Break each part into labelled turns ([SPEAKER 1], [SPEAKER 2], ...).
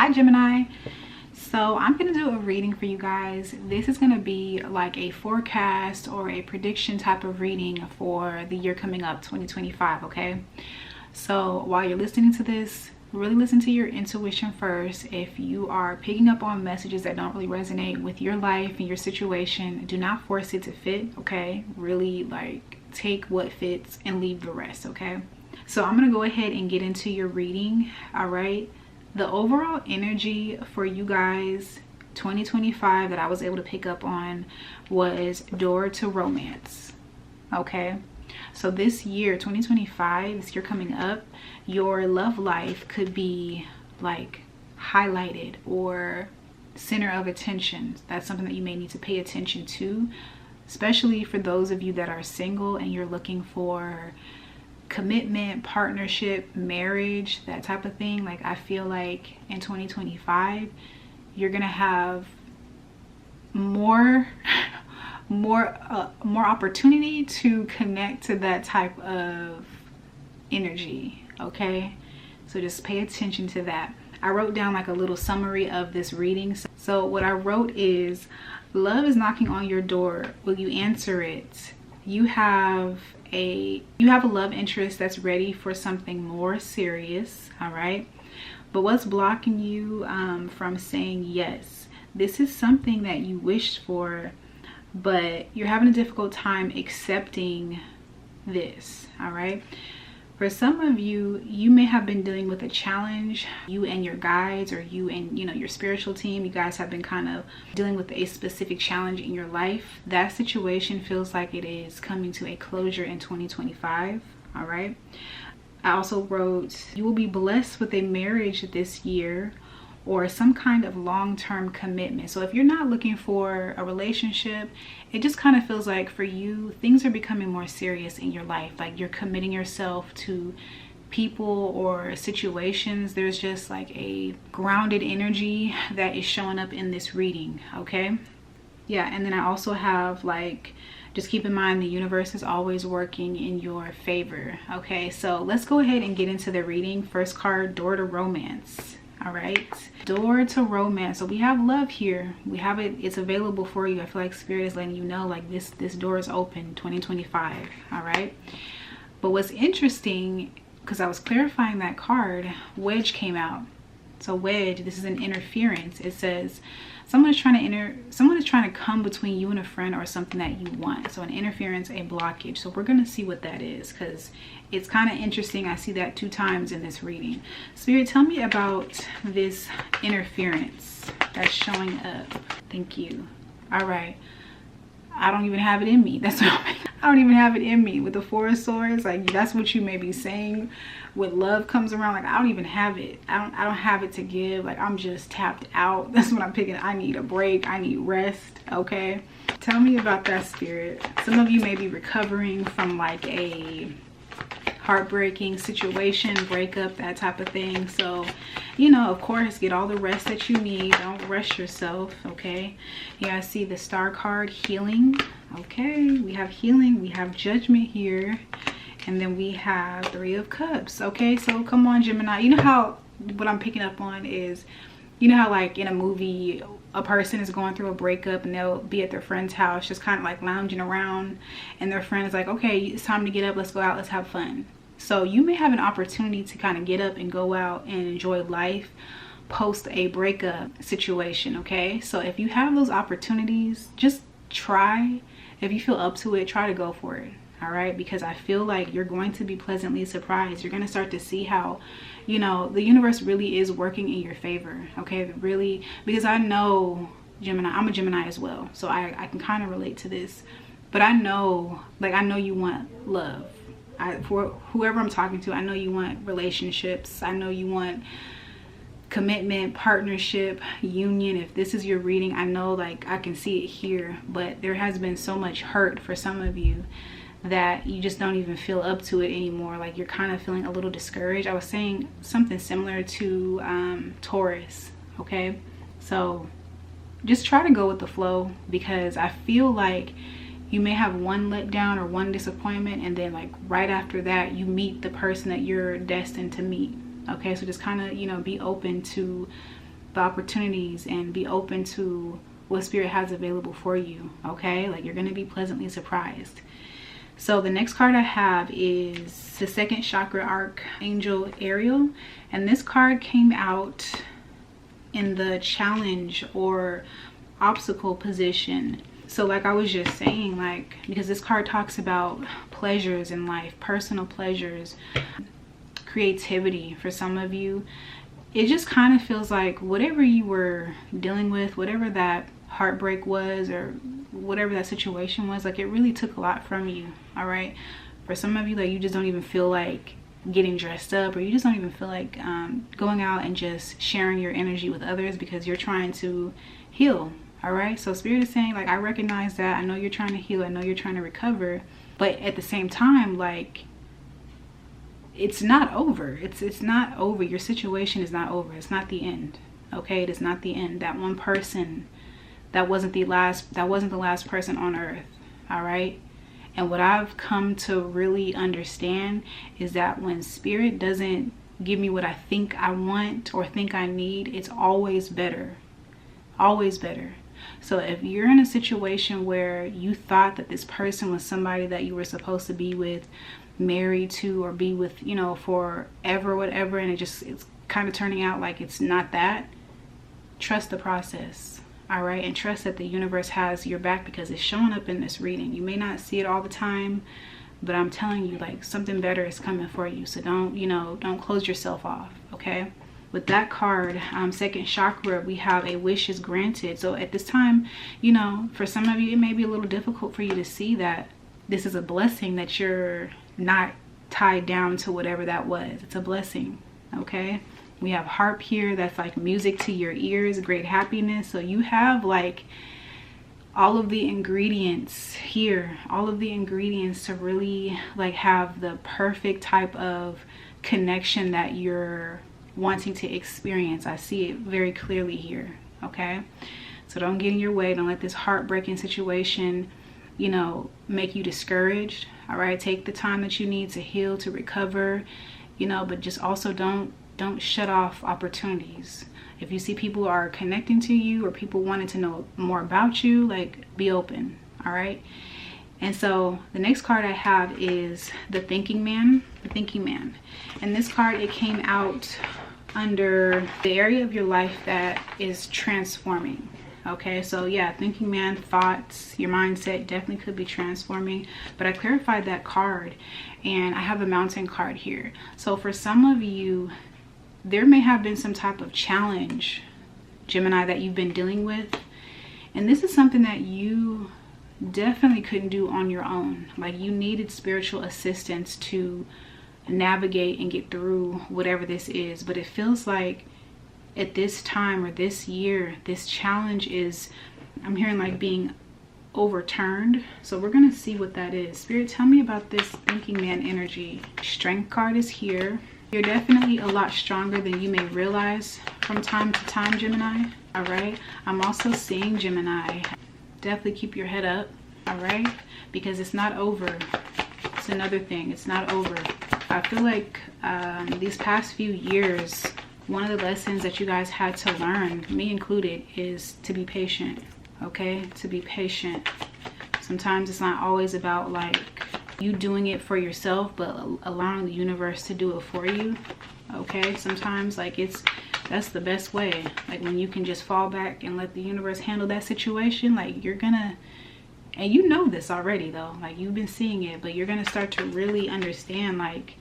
[SPEAKER 1] Hi Gemini. So I'm gonna do a reading for you guys. This is gonna be like a forecast or a prediction type of reading for the year coming up, 2025. Okay, so while you're listening to this, really listen to your intuition first. If you are picking up on messages that don't really resonate with your life and your situation, do not force it to fit. Okay, really like take what fits and leave the rest. Okay, so I'm gonna go ahead and get into your reading. All right, the overall energy for you guys 2025 that I was able to pick up on was door to romance. Okay, so this year 2025, this year coming up, your love life could be like highlighted or center of attention. That's something that you may need to pay attention to, especially for those of you that are single and you're looking for commitment, partnership, marriage, that type of thing. Like I feel like in 2025 you're gonna have more opportunity to connect to that type of energy. Okay, so just pay attention to that. I wrote down like a little summary of this reading. So what I wrote is, love is knocking on your door. Will you answer it? You have a love interest that's ready for something more serious. All right, but what's blocking you from saying yes? This is something that you wished for, but you're having a difficult time accepting this. All right, for some of you, you may have been dealing with a challenge. You and your guides, or you and your spiritual team, you guys have been kind of dealing with a specific challenge in your life. That situation feels like it is coming to a closure in 2025. All right, I also wrote, you will be blessed with a marriage this year or some kind of long-term commitment. So if you're not looking for a relationship, it just kind of feels like for you, things are becoming more serious in your life. Like you're committing yourself to people or situations. There's just like a grounded energy that is showing up in this reading. Okay, yeah. And then I also have like, just keep in mind the universe is always working in your favor. Okay, so let's go ahead and get into the reading. First card, door to romance. All right, door to romance. So we have love here. We have it. It's available for you. I feel like spirit is letting you know like this door is open 2025. All right, but what's interesting, because I was clarifying that card, wedge came out. So wedge, this is an interference. It says someone is trying to come between you and a friend or something that you want. So an interference, a blockage. So we're going to see what that is, because it's kind of interesting. I see that 2 times in this reading. Spirit, tell me about this interference that's showing up. Thank you. All right, I don't even have it in me. That's what I don't even have it in me with the 4 of Swords. Like that's what you may be saying when love comes around. Like I don't even have it. I don't have it to give. Like I'm just tapped out. That's what I'm picking. I need a break. I need rest. Okay, tell me about that, Spirit. Some of you may be recovering from like a heartbreaking situation, breakup, that type of thing. So of course, get all the rest that you need. Don't rush yourself. Okay, yeah, I see the star card, healing. Okay, we have healing, we have judgment here, and then we have 3 of Cups. Okay, so come on, Gemini. You know how what I'm picking up on is, how like in a movie a person is going through a breakup and they'll be at their friend's house just kind of like lounging around, and their friend is like, okay, it's time to get up, let's go out, let's have fun. So you may have an opportunity to kind of get up and go out and enjoy life post a breakup situation. Okay, so if you have those opportunities, just try. If you feel up to it, try to go for it. All right, because I feel like you're going to be pleasantly surprised. You're going to start to see how the universe really is working in your favor. Okay, really, because I know, Gemini, I'm a Gemini as well, so I can kind of relate to this. But I know you want love. For whoever I'm talking to, I know you want relationships. I know you want commitment, partnership, union. If this is your reading, I know like I can see it here, but there has been so much hurt for some of you that you just don't even feel up to it anymore. Like you're kind of feeling a little discouraged. I was saying something similar to Taurus. Okay, so just try to go with the flow, because I feel like you may have one letdown or one disappointment, and then like right after that you meet the person that you're destined to meet. Okay, so just kind of be open to the opportunities and be open to what Spirit has available for you, okay? Like, you're going to be pleasantly surprised. So the next card I have is the second chakra archangel Ariel, and this card came out in the challenge or obstacle position. So like I was just saying, like, because this card talks about pleasures in life, personal pleasures, creativity for some of you, it just kind of feels like whatever you were dealing with, whatever that heartbreak was or whatever that situation was, like, it really took a lot from you. All right, for some of you, like, you just don't even feel like getting dressed up, or you just don't even feel like going out and just sharing your energy with others because you're trying to heal. All right, so Spirit is saying, like, I recognize that. I know you're trying to heal, I know you're trying to recover, but at the same time, like, it's not over. It's not over. Your situation is not over. It's not the end. Okay, it is not the end. That one person, that wasn't the last person on earth. All right. And what I've come to really understand is that when Spirit doesn't give me what I think I want or think I need, it's always better. Always better. So if you're in a situation where you thought that this person was somebody that you were supposed to be with, married to, or be with, you know, forever, whatever, and it's kind of turning out like it's not that, trust the process. All right, and trust that the universe has your back, because it's showing up in this reading. You may not see it all the time, but I'm telling you, like, something better is coming for you. So don't close yourself off. Okay, with that card, second chakra, we have a wish is granted. So at this time, you know, for some of you, it may be a little difficult for you to see that this is a blessing, that you're not tied down to whatever that was. It's a blessing. Okay, we have harp here, that's like music to your ears, great happiness. So you have like all of the ingredients here, all of the ingredients to really like have the perfect type of connection that you're wanting to experience. I see it very clearly here. Okay, so don't get in your way. Don't let this heartbreaking situation, you know, make you discouraged. All right, take the time that you need to heal, to recover, you know, but just also don't shut off opportunities. If you see people are connecting to you or people wanting to know more about you, like, be open. All right. And so the next card I have is the thinking man. The thinking man. And this card, it came out under the area of your life that is transforming. Okay, so yeah, thinking man, thoughts, your mindset definitely could be transforming, but I clarified that card, and I have a mountain card here. So for some of you, there may have been some type of challenge, Gemini, that you've been dealing with, and this is something that you definitely couldn't do on your own. Like, you needed spiritual assistance to navigate and get through whatever this is. But it feels like at this time or this year, this challenge is, I'm hearing, like, being overturned. So we're gonna see what that is. Spirit, tell me about this thinking man energy. Strength card is here. You're definitely a lot stronger than you may realize from time to time, Gemini. All right, I'm also seeing, Gemini, definitely keep your head up. All right, because it's not over. It's another thing, it's not over. I feel like these past few years, one of the lessons that you guys had to learn, me included, is to be patient. Okay, to be patient. Sometimes it's not always about like you doing it for yourself, but allowing the universe to do it for you. Okay, sometimes like that's the best way. Like when you can just fall back and let the universe handle that situation, like you're gonna, and you know this already though, like you've been seeing it, but you're gonna start to really understand like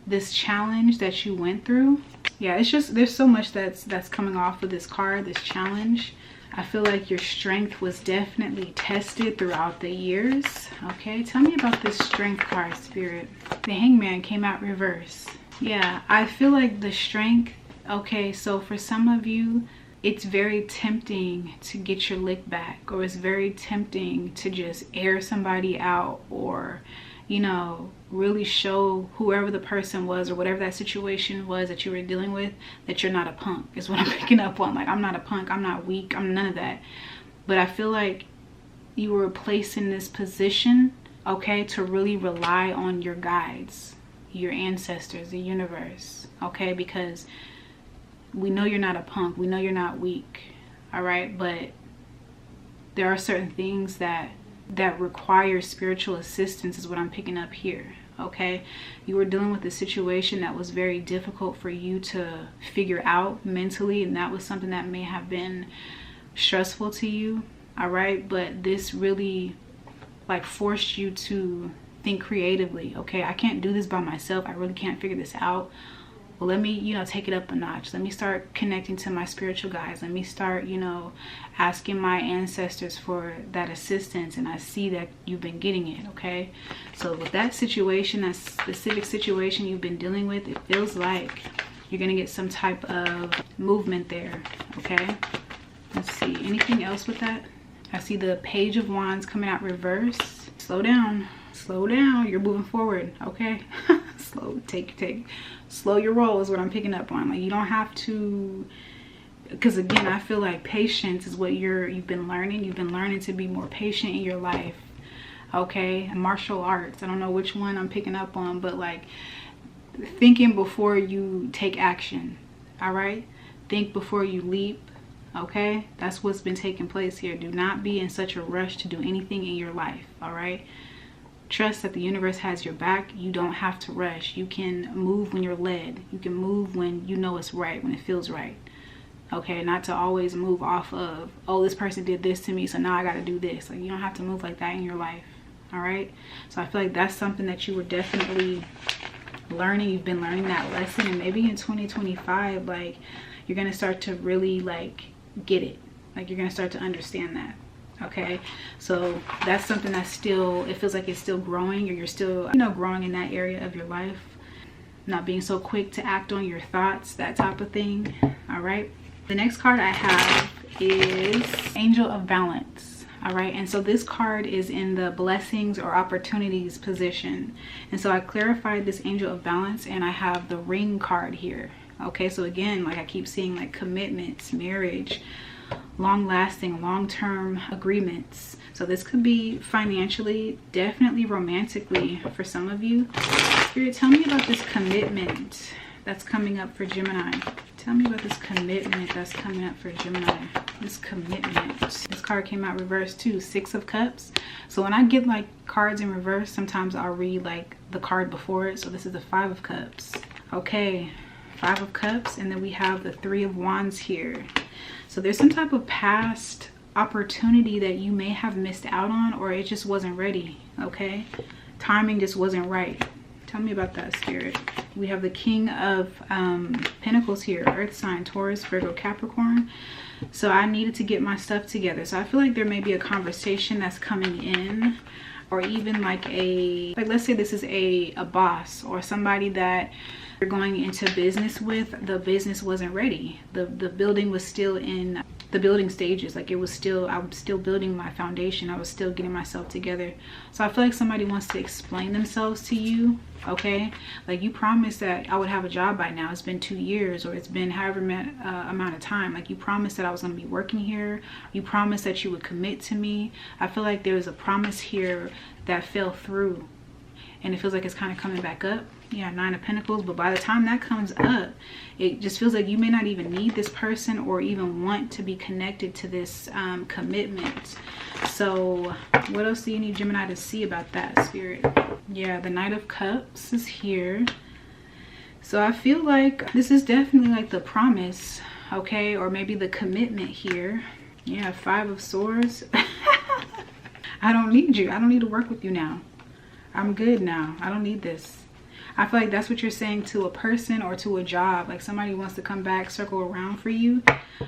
[SPEAKER 1] this challenge that you went through. Yeah, it's just, there's so much that's coming off of this card, this challenge. I feel like your strength was definitely tested throughout the years. Okay, tell me about this strength card, Spirit. The Hangman came out reverse. Yeah, I feel like the strength, okay, so for some of you, it's very tempting to get your lick back, or it's very tempting to just air somebody out, or, you know, really show whoever the person was or whatever that situation was that you were dealing with that you're not a punk, is what I'm picking up on. Like, I'm not a punk, I'm not weak, I'm none of that. But I feel like you were placed in this position, okay, to really rely on your guides, your ancestors, the universe, okay, because we know you're not a punk, we know you're not weak, all right, but there are certain things that require spiritual assistance, is what I'm picking up here. Okay, you were dealing with a situation that was very difficult for you to figure out mentally, and that was something that may have been stressful to you, all right, but this really like forced you to think creatively. Okay, I can't do this by myself, I really can't figure this out. Well, let me, you know, take it up a notch. Let me start connecting to my spiritual guides. Let me start, you know, asking my ancestors for that assistance. And I see that you've been getting it, okay? So with that situation, that specific situation you've been dealing with, it feels like you're going to get some type of movement there, okay? Let's see. Anything else with that? I see the Page of Wands coming out reverse. Slow down. Slow down. You're moving forward, okay? Slow your roll is what I'm picking up on. Like, you don't have to, because again, I feel like patience is what you've been learning. You've been learning to be more patient in your life, okay? Martial arts, I don't know which one I'm picking up on, but like thinking before you take action, all right? Think before you leap, okay? That's what's been taking place here. Do not be in such a rush to do anything in your life, all right? Trust that the universe has your back. You don't have to rush. You can move when you're led. You can move when you know it's right, when it feels right. Okay, not to always move off of, oh, this person did this to me, so now I got to do this. Like, you don't have to move like that in your life. All right? So I feel like that's something that you were definitely learning. You've been learning that lesson, and maybe in 2025, like, you're going to start to really, like, get it. Like, you're going to start to understand that. Okay, so that's something that's still, it feels like it's still growing, or you're still, you know, growing in that area of your life, not being so quick to act on your thoughts, that type of thing. All right, the next card I have is Angel of Balance. All right, and so this card is in the blessings or opportunities position, and so I clarified this Angel of Balance, and I have the Ring card here. Okay, so again, like I keep seeing, like commitments, marriage, long-lasting, long-term agreements. So this could be financially, definitely romantically for some of you. Spirit, tell me about this commitment that's coming up for Gemini. Tell me about this commitment that's coming up for Gemini. This commitment. This card came out reversed too, 6 of Cups. So when I get like cards in reverse, sometimes I'll read like the card before it. So this is the 5 of Cups. Okay, 5 of Cups, and then we have the 3 of Wands here. So there's some type of past opportunity that you may have missed out on, or it just wasn't ready, okay? Timing just wasn't right. Tell me about that, Spirit. We have the King of Pentacles here, Earth sign, Taurus, Virgo, Capricorn. So I needed to get my stuff together. So I feel like there may be a conversation that's coming in, or even like let's say this is a boss or somebody that you're going into business with. The business wasn't ready. The building was still in the building stages. Like, it was still, I was still building my foundation. I was still getting myself together. So I feel like somebody wants to explain themselves to you, okay? Like, you promised that I would have a job by now. It's been 2 years, or it's been however amount of time. Like, you promised that I was going to be working here. You promised that you would commit to me. I feel like there was a promise here that fell through, and it feels like it's kind of coming back up. Yeah, 9 of Pentacles. But by the time that comes up, it just feels like you may not even need this person, or even want to be connected to this commitment. So what else do you need Gemini to see about that, Spirit? Yeah, the Knight of Cups is here. So I feel like this is definitely like the promise, okay? Or maybe the commitment here. Yeah, 5 of Swords. I don't need you. I don't need to work with you now. I'm good now. I don't need this. I feel like that's what you're saying to a person or to a job. Like, somebody wants to come back, circle around for you.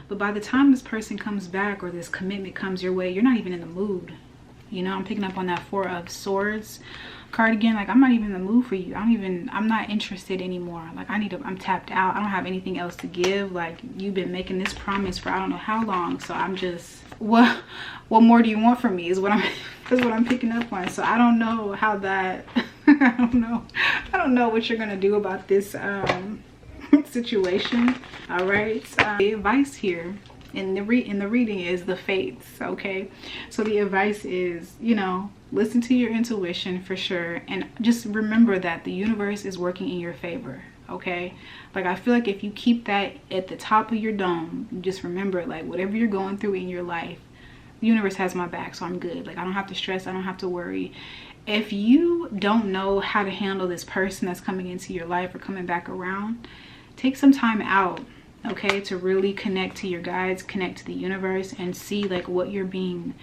[SPEAKER 1] But by the time this person comes back, or this commitment comes your way, you're not even in the mood. You know, I'm picking up on that 4 of Swords card again. Like, I'm not even in the mood for you. I'm not interested anymore. Like, I'm tapped out. I don't have anything else to give. Like, you've been making this promise for I don't know how long. So I'm just, what more do you want from me is what I'm picking up on. So I don't know how that I don't know what you're gonna do about this situation. All right, the advice here in the reading is the Fates. Okay, so the advice is, you know, listen to your intuition for sure, and just remember that the universe is working in your favor. okay? Like, I feel like if you keep that at the top of your dome, just remember, like, whatever you're going through in your life, the universe has my back, so I'm good. Like, I don't have to stress, I don't have to worry. If you don't know how to handle this person that's coming into your life or coming back around, take some time out, okay, to really connect to your guides, connect to the universe, and see like what you're being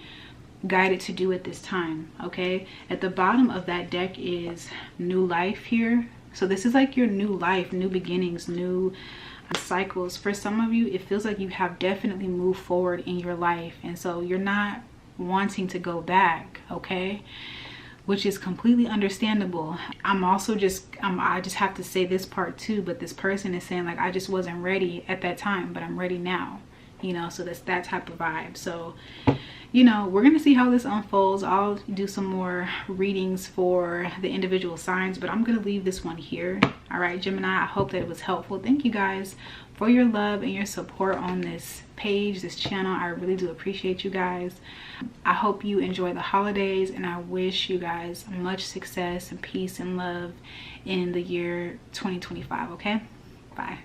[SPEAKER 1] guided to do at this time, okay? At the bottom of that deck is new life here. So this is like your new life, new beginnings, new cycles. For some of you, it feels like you have definitely moved forward in your life, and so you're not wanting to go back, okay? Which is completely understandable. I just have to say this part too, but this person is saying like, I just wasn't ready at that time, but I'm ready now, you know? So that's that type of vibe. So, you know, we're gonna see how this unfolds. I'll do some more readings for the individual signs, but I'm gonna leave this one here. All right, Gemini, I hope that it was helpful. Thank you guys for your love and your support on this page, this channel. I really do appreciate you guys. I hope you enjoy the holidays, and I wish you guys much success and peace and love in the year 2025, okay? Bye.